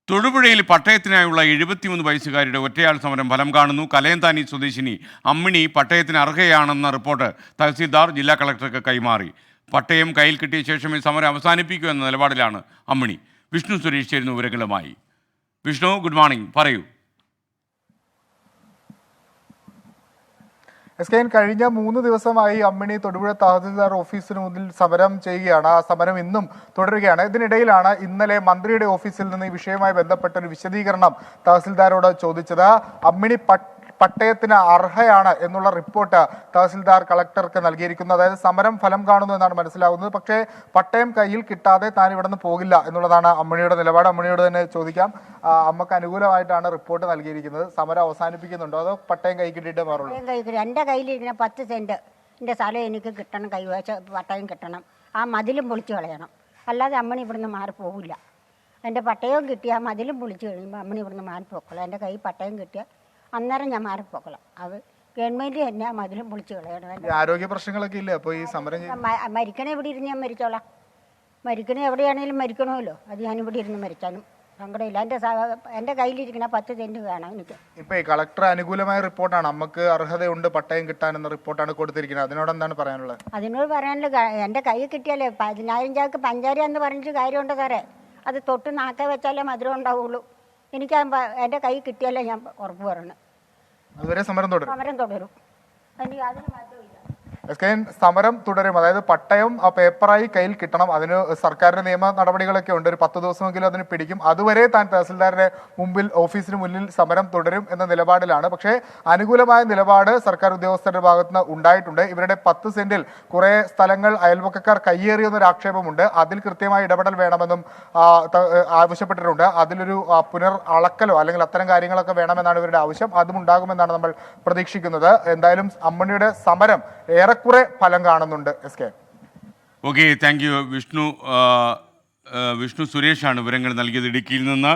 തൊടുപുഴയിൽ പട്ടയത്തിനായുള്ള 73 വയസ്സുകാരിയുടെ ഒറ്റയാൾ സമരം ഫലം കാണുന്നു. കലയന്താനി സ്വദേശിനി അമ്മിണി പട്ടയത്തിന് അർഹയാണെന്ന റിപ്പോർട്ട് തഹസീൽദാർ ജില്ലാ കളക്ടർക്ക് കൈമാറി. പട്ടയം കയ്യിൽ കിട്ടിയ ശേഷമേ സമരം അവസാനിപ്പിക്കൂ എന്ന നിലപാടിലാണ് അമ്മിണി. വിഷ്ണു സുരേഷ് ചേരുന്നു വിവരങ്ങളുമായി. വിഷ്ണു, ഗുഡ് മോർണിംഗ്, പറയൂ. കഴിഞ്ഞ 3 ദിവസമായി അമ്മിണി തൊടുപുഴ തഹസീൽദാർ ഓഫീസിന് മുന്നിൽ സമരം ചെയ്യുകയാണ്. ആ സമരം ഇന്നും തുടരുകയാണ്. ഇതിനിടയിലാണ് ഇന്നലെ മന്ത്രിയുടെ ഓഫീസിൽ നിന്ന് ഈ വിഷയവുമായി ബന്ധപ്പെട്ട ഒരു വിശദീകരണം തഹസീൽദാരോട് ചോദിച്ചത്. അമ്മിണി പട്ടയത്തിന് അർഹയാണ് എന്നുള്ള റിപ്പോർട്ട് തഹസീൽദാർ കളക്ടർക്ക് നൽകിയിരിക്കുന്നു. അതായത് സമരം ഫലം കാണുന്നു എന്നാണ് മനസ്സിലാകുന്നത്. പക്ഷേ പട്ടയം കയ്യിൽ കിട്ടാതെ താൻ ഇവിടെ നിന്ന് പോകില്ല എന്നുള്ളതാണ് അമ്മിണിയുടെ നിലപാട്. അമ്മിണിയോട് തന്നെ ചോദിക്കാം, അമ്മക്ക് അനുകൂലമായിട്ടാണ് റിപ്പോർട്ട് നൽകിയിരിക്കുന്നത്. സമരം അവസാനിപ്പിക്കുന്നുണ്ടോ അതോ പട്ടയം കൈ കിട്ടിയിട്ട് മാറുള്ളൂ? എൻ്റെ കയ്യിലിരിക്കുന്ന 10 സെന്റ് എൻ്റെ സ്ഥലം എനിക്ക് കിട്ടണം, കൈവശ പട്ടയം കിട്ടണം. ആ മതിലും പൊളിച്ചു കളയണം, അല്ലാതെ അമ്മണി ഇവിടുന്ന് മാറിപ്പോകില്ല. എൻ്റെ പട്ടയവും കിട്ടിയ ആ മതിലും പൊളിച്ചു കഴിയുമ്പോൾ അമ്മണി ഇവിടുന്ന് മാറിപ്പോക്കളാം. എൻ്റെ കൈ പട്ടയം കിട്ടിയ അന്നേരം ഞാൻ മാറിപ്പോക്കളാം. അത് ഗവൺമെന്റ് തന്നെ ആ മതിലും പൊളിച്ചു കളയണം. ആരോഗ്യ പ്രശ്നങ്ങളൊക്കെ ഇല്ല. അപ്പോൾ ഈ സമരം മരിക്കണേ ഇവിടെ ഇരുന്ന് ഞാൻ മരിച്ചോളാം. മരിക്കണേ എവിടെയാണെങ്കിലും മരിക്കണമല്ലോ. അത് ഞാനിവിടെ ഇരുന്ന് മരിച്ചാലും സങ്കടമില്ല. എൻ്റെ കയ്യിലിരിക്കുന്ന 10 സെന്റ് വേണം എനിക്ക്. ഇപ്പൊ ഈ കളക്ടർ അനുകൂലമായ റിപ്പോർട്ടാണ്, നമുക്ക് അർഹതയുണ്ട് പട്ടയം കിട്ടാനെന്ന റിപ്പോർട്ടാണ് കൊടുത്തിരിക്കുന്നത്. അതിനോട് എന്താണ് പറയാനുള്ളത്? അതിനോട് പറയാനുള്ളത്, എൻ്റെ കൈ കിട്ടിയാലേ 10,000 ചാക്ക് പഞ്ചാര എന്ന് പറഞ്ഞിട്ട് കാര്യമുണ്ട് സാറേ. അത് തൊട്ട് നാക്ക വെച്ചാലേ മധുരം ഉണ്ടാവുള്ളൂ. എനിക്ക് എൻ്റെ കൈ കിട്ടിയാലേ ഞാൻ ഉറപ്പ് പറയണം. അതുവരെ സമരം തുടരും. എനിക്ക് അതിന് മാറ്റമില്ല. സമരം തുടരും. അതായത് പട്ടയം ആ പേപ്പറായി കയ്യിൽ കിട്ടണം. അതിന് സർക്കാരിന്റെ നിയമ നടപടികളൊക്കെ ഉണ്ട്. ഒരു 10 ദിവസമെങ്കിലും അതിന് പിടിക്കും. അതുവരെ താൻ തഹസിൽദാരുടെ മുമ്പിൽ ഓഫീസിന് മുന്നിൽ സമരം തുടരും എന്ന നിലപാടിലാണ്. പക്ഷേ അനുകൂലമായ നിലപാട് സർക്കാർ ഉദ്യോഗസ്ഥരുടെ ഭാഗത്തുനിന്ന് ഉണ്ടായിട്ടുണ്ട്. ഇവരുടെ 10 സെന്റിൽ കുറെ സ്ഥലങ്ങൾ അയൽവക്കക്കാർ കയ്യേറിയെന്നൊരു ആക്ഷേപമുണ്ട്. അതിൽ കൃത്യമായ ഇടപെടൽ വേണമെന്നും ആവശ്യപ്പെട്ടിട്ടുണ്ട്. അതിലൊരു പുനർ അളക്കലോ അല്ലെങ്കിൽ അത്തരം കാര്യങ്ങളൊക്കെ വേണമെന്നാണ് ഇവരുടെ ആവശ്യം. അതും ഉണ്ടാകുമെന്നാണ് നമ്മൾ പ്രതീക്ഷിക്കുന്നത്. എന്തായാലും അമ്മണിയുടെ സമരം ഏറെക്കുറെ ഫലം കാണുന്നുണ്ട്. Okay, thank you Vishnu. Vishnu സുരേഷാണ് വിവരങ്ങൾ നൽകിയത് ഇടുക്കിയിൽ നിന്ന്.